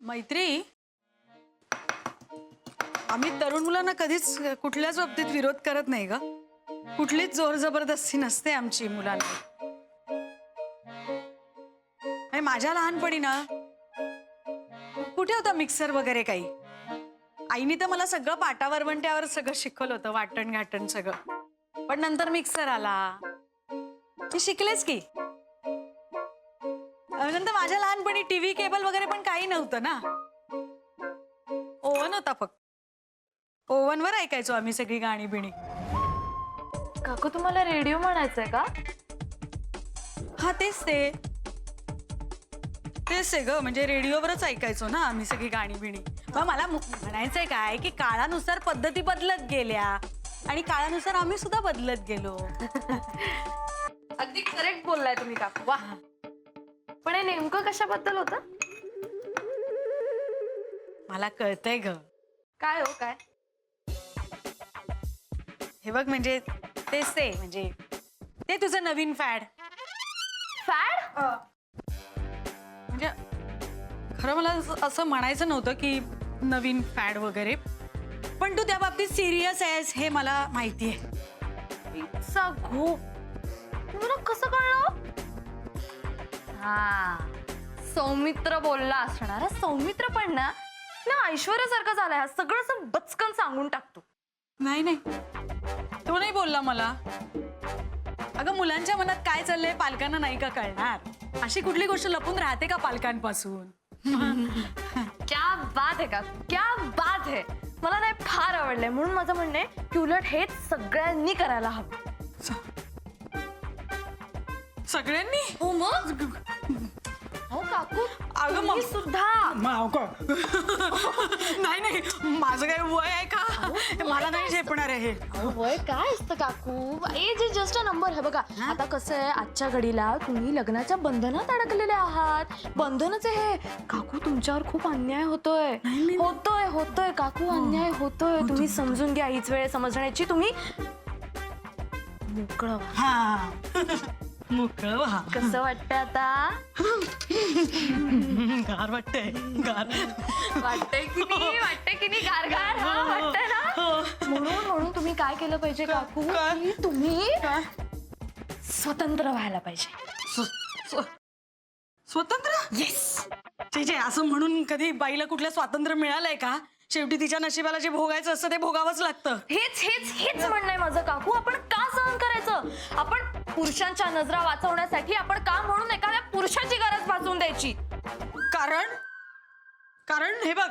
मैत्री, आम्ही तरुण मुलांना कधीच कुठल्याच बाबतीत विरोध करत नाही ग. कुठलीच जोर जबरदस्ती नसते आमची मुलांना. आणि माझ्या लहानपणी ना कुठे होता मिक्सर वगैरे काही. आईने तर मला सगळं पाटावर वरवंट्यावर सगळं शिकवलं होतं, वाटण घाटण सगळं. पण नंतर मिक्सर आला, मी शिकलेच की. नंतर माझ्या लहानपणी टीव्ही केबल वगैरे पण काही नव्हतं ना. ओव्हन होता फक्त. ओव्हनवर ऐकायचो आम्ही सगळी गाणी बिणी. काकू तुम्हाला रेडिओ म्हणायचंय का? हा तेच ते ग, म्हणजे रेडिओवरच ऐकायचो ना आम्ही सगळी गाणी बिणी. मग मला म्हणायचंय काय की काळानुसार पद्धती बदलत गेल्या आणि काळानुसार आम्ही सुद्धा बदलत गेलो. अगदी करेक्ट बोललाय तुम्ही काकू. वा. पण हे नेमकं कशाबद्दल होतं? मला कळतंय ग. काय हो काय? हे बघ, म्हणजे तेच ते, म्हणजे ते तुझं नवीन फॅड. फॅड? म्हणजे खरं मला असं म्हणायचं नव्हतं की नवीन फॅड वगैरे, पण तू त्या बाबतीत सिरियस आहेस हे मला माहितीये. पिझ्झा घोप. तुम्हाला कसं कळलं? हा, सौमित्र बोलला असणार. सौमित्र पण ना ऐश्वर्यासारखं झालाय, हा सगळं असं बचकन सांगून टाकतो. नाही नाही, तो नाही बोलला मला. अगं, मुलांच्या मनात काय चाललंय पालकांना नाही का कळणार. अशी कुठली गोष्ट लपून राहते का पालकांपासून. क्या बात आहे का, क्या बात आहे. मला नाही फार आवडलंय. म्हणून माझं म्हणणं आहे की उलट हेच सगळ्यांनी करायला हवं. सगळ्यांनी? हो मग. हो काकू, अगं तुम्ही मग सुद्धा. नाही नाही, माझं काय वय आहे का? मला नाही झेपणार आहे हे. वय काय असतं काकू? Age is just a number. हे बघा, आता कसं आहे, आजच्या घडीला तुम्ही लग्नाच्या बंधनात अडकलेले आहात. बंधनच आहे हे. काकू, तुमच्यावर खूप अन्याय होतोय. होतोय काकू, अन्याय होतोय. तुम्ही समजून घ्या. हीच वेळ समजण्याची. तुम्ही मोकळं व्हा. हा, मोकळं व्हा. कसं वाटतंय आता? गार वाटतंय. गार वाटतंय की नाही? वाटतंय की नाही? गार गार वाटतंय ना? म्हणून तुम्ही काय केलं पाहिजे काकू? की तुम्ही स्वतंत्र व्हायला पाहिजे. स्वतंत्र? येस. जे असं म्हणून कधी बाईला कुठलं स्वातंत्र्य मिळालंय का? शेवटी तिच्या नशिबाला जे भोगायचं असतं ते भोगावंच लागतं. हेच म्हणणं आहे माझं काकू. आपण का सहन करायचं? आपण पुरुषांच्या नजरा वाचवण्यासाठी आपण का म्हणून एखाद्या पुरुषाची गरज भासवून द्यायची? कारण हे बघ,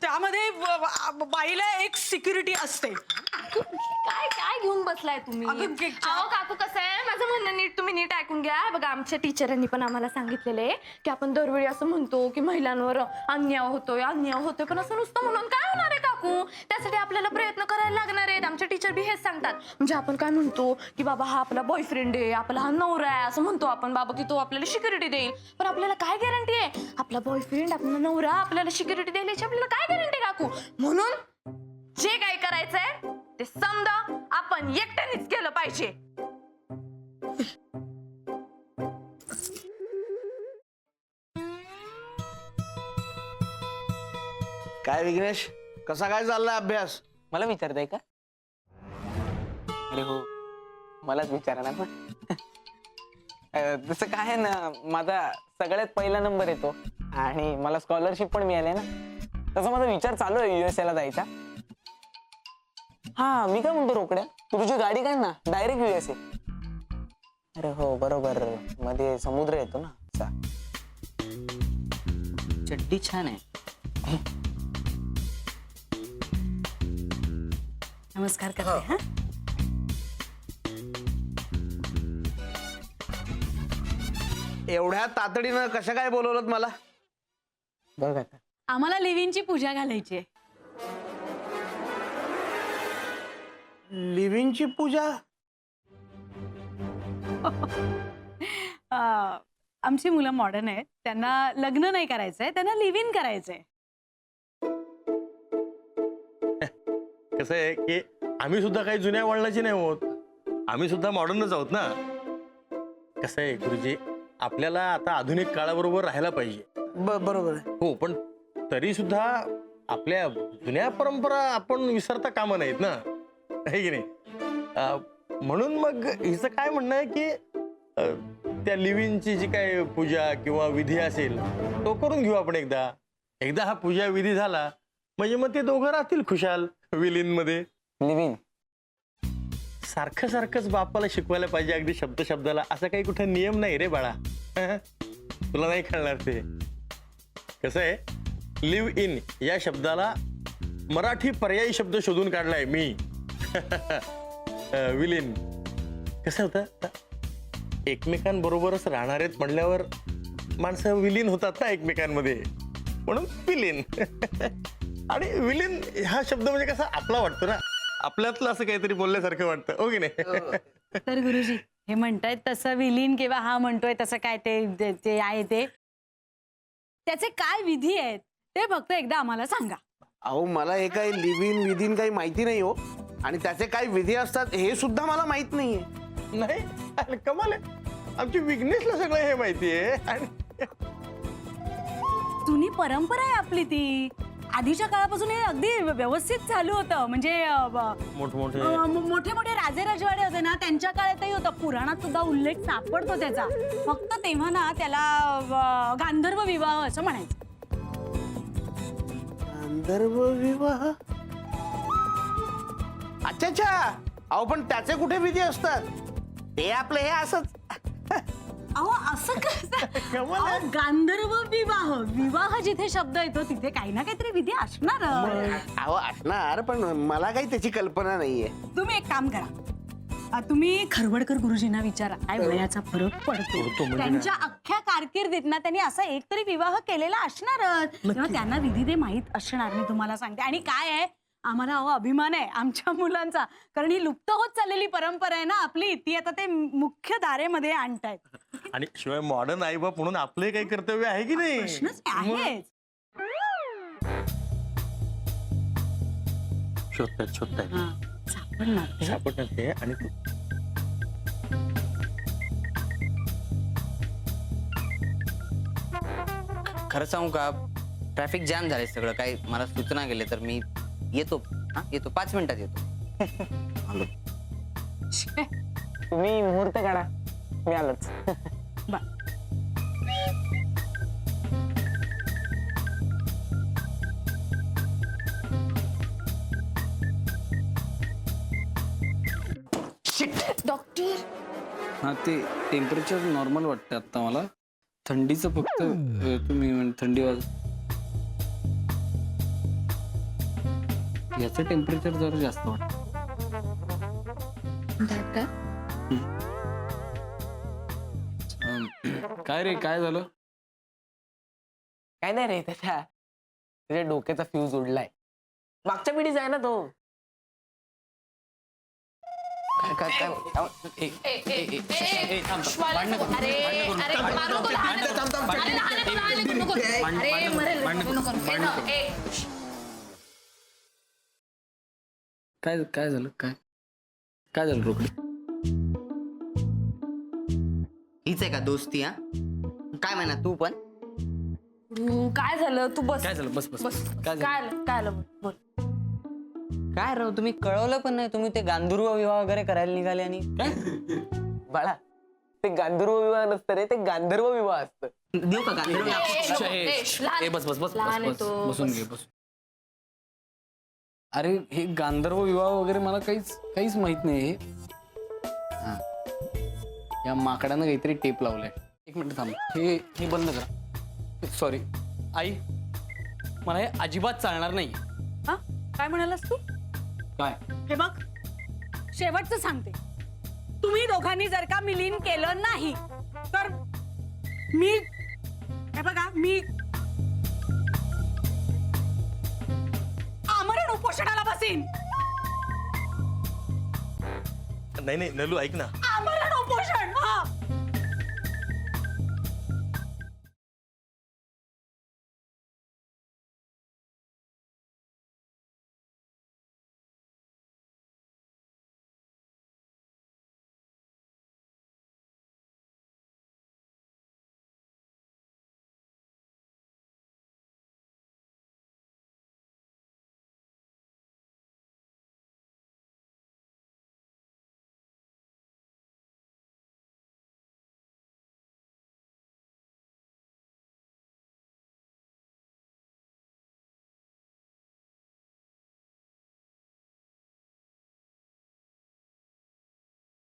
त्यामध्ये बाईला एक सिक्युरिटी असते. काय काय घेऊन बसलाय तुम्ही? अहो काकू, कसं आहे, माझं म्हणणं तुम्ही नीट ऐकून घ्या. बघा, आमच्या टीचरांनी पण आम्हाला सांगितलेले की आपण दरवेळी असं म्हणतो की महिलांवर अन्याय होतोय, पण असं नुसतं म्हणून काय होणार आहे काकू? त्यासाठी आपल्याला प्रयत्न करायला लागणार आहेत. आमचे टीचर बी हेच सांगतात. म्हणजे आपण काय म्हणतो की बाबा हा आपला बॉयफ्रेंड आहे, आपला हा नवरा आहे, असं म्हणतो आपण बाबा की तो आपल्याला सिक्युरिटी देईल. पण आपल्याला काय गॅरंटी आहे? आपला बॉयफ्रेंड, आपला नवरा आपल्याला सिक्युरिटी देईल याची आपल्याला काय गॅरंटी काकू? म्हणून जे काही करायचंय ते समजा आपण एकट्यानेच केलं पाहिजे. काय विघ्नेश, कसा काय चाललाय अभ्यास? मला विचारताय का? अरे हो, मलाच विचारा ना. पण तसं काय आहे ना, माझा सगळ्यात पहिला नंबर येतो आणि मला स्कॉलरशिप पण मिळाली ना. तसा माझा विचार चालू आहे USA ला जायचा. हा, मी काय म्हणतो रोकड्या, तू तुझी गाडी काढ ना, डायरेक्ट USA. अरे हो, बरोबर, मध्ये समुद्र येतो ना. चड्डी छान आहे. नमस्कार करते. हा, एवढ्या तातडीनं कशा काय बोलवलं मला? बघ आता, आम्हाला लिव्हिंगची पूजा घालायची आहे. लिव्हिंगची पूजा? आमची मुलं मॉडर्न आहेत, त्यांना लग्न नाही करायचंय, त्यांना लिव्ह इन करायचंय. कसं आहे की आम्ही सुद्धा काही जुन्या वळणाची नाही होत, आम्ही सुद्धा मॉडर्नच आहोत ना. कसं आहे गुरुजी, आपल्याला आता आधुनिक काळाबरोबर राहायला पाहिजे. बरोबर आहे. हो, पण तरी सुद्धा आपल्या जुन्या परंपरा आपण विसरता कामा नाहीत ना, आहे की नाही? म्हणून मग हिचं काय म्हणणं आहे की त्या लिव्हिंगची जी काय पूजा किंवा विधी असेल तो करून घेऊ आपण एकदा हा पूजा विधी झाला म्हणजे मग ते दोघं राहतील खुशाल विलीन मध्ये. लिव्हिंग सारखं सारखंच बापाला शिकवायला पाहिजे अगदी शब्द शब्दाला, असा काही कुठे नियम नाही रे बाळा. तुला नाही कळणार ते. कसं आहे, लिव्ह इन या शब्दाला मराठी पर्यायी शब्द शोधून काढलाय मी. विलीन कसं होतं, एकमेकांबरोबरच राहणार आहेत म्हणल्यावर माणसं विलीन होतात ना एकमेकांमध्ये, म्हणून विलीन. आणि विलीन हा शब्द म्हणजे कसा आपला वाटतो ना, आपल्यातलं असं काहीतरी बोलल्यासारखं वाटतं, हो की नाही? तर गुरुजी हे म्हणतायत तसं विलीन किंवा हा म्हणतोय तसं काय ते आहे ते त्याचे काय विधी आहेत ते फक्त एकदा आम्हाला सांगा. अहो मला हे काही लिव्हिन विधीन काही माहिती नाही हो, आणि त्याचे काय विधी असतात हे सुद्धा मला माहित नाहीये. नाही अरे कमाल आहे, आमची विघ्नेशला सगळं हे माहिती आहे. आणि जुनी परंपरा आहे आपली ती. आधीच्या काळापासून हे अगदी व्यवस्थित चालू होतं. म्हणजे मोठमोठे मोठे मोठे राजे राजवाडे होते ना, त्यांच्या काळातही होतं. पुराणात सुद्धा उल्लेख सापडतो त्याचा. फक्त तेव्हा ना त्याला गांधर्व विवाह असं म्हणायचं. गांधर्व विवाह? अच्छा अच्छा. अहो पण त्याचे कुठे विधी असतात? ते आपलं हे असंच. अहो असं कसं? कमाल आहे. अहो, गांधर्व विवाह, विवाह जिथे शब्द येतो तिथे काही ना काहीतरी विधी असणार. अहो असणार, पण मला काही त्याची कल्पना नाहीये. तुम्ही एक काम करा, तुम्ही खरवडकर गुरुजींना विचारा काय वयाचा फरक पडतो. म्हणजे त्यांच्या अख्ख्या कारकिर्दीत ना त्यांनी असा एक तरी विवाह केलेला असणारच, तेव्हा त्यांना विधी ते माहीत असणार. मी तुम्हाला सांगते. आणि काय आहे, आम्हाला अभिमान आहे आमच्या मुलांचा, कारण ही लुप्त होत चाललेली परंपरा आहे ना आपली, ती आता ते मुख्य धारेमध्ये आणतायत. आणि शिवाय मॉडर्न आई बाप म्हणून आपले काही कर्तव्य आहे की नाही? प्रश्नच आहे. शोधतायत सापडणार ते. सापडणार ते. आणि खरं सांगू का, ट्रॅफिक जॅम झाले सगळं काही. मला सूचना गेले तर मी येतो. हा येतो, 5 मिनिटात येतो. आलो. तुम्ही मुहूर्त काढा, मी आलोच. डॉक्टर हा ते टेम्परेचर नॉर्मल वाटतं आता मला. थंडीचं फक्त तुम्ही थंडी याचं टेम्परेचर जरा जास्त वाटतं. काय रे, काय झालं? काय नाही रे, त्याच्या डोक्याचा फ्यूज उडलाय. मागच्या पिढीचा आहे ना तो. काय काय झालं? काय काय झालं रोकडी? हीच आहे का दोस्ती? हा काय म्हणा तू पण? काय झालं? तू बस. काय झालं? बस बस बस. काय झालं? काय झालं? बोल. काय राव, तुम्ही कळवलं पण नाही. तुम्ही ते गांधर्व विवाह वगैरे करायला निघाले. आणि बाळा, ते गांधर्व विवाह नसतं रे, ते गांधर्व विवाह असतं. देऊ का गांधर्व? ए, बस बस बस लहान आहे बस तो. बसून घे, बस. अरे हे गांधर्व विवाह वगैरे मला काहीच माहित नाही. हा, या माकडानं काहीतरी टेप लावलाय. 1 मिनिट थांब. हे बंद करा. सॉरी आई, मला हे अजिबात चालणार नाही. हा? काय म्हणालास तू? काय? हे बघ, शेवटचं सांगते, तुम्ही दोघांनी जर का मिलीन केलं नाही तर मी, हे बघा, मी आमरण उपोषणाला बसीन. नाही नलू ऐक ना, आमरण उपोषण. हा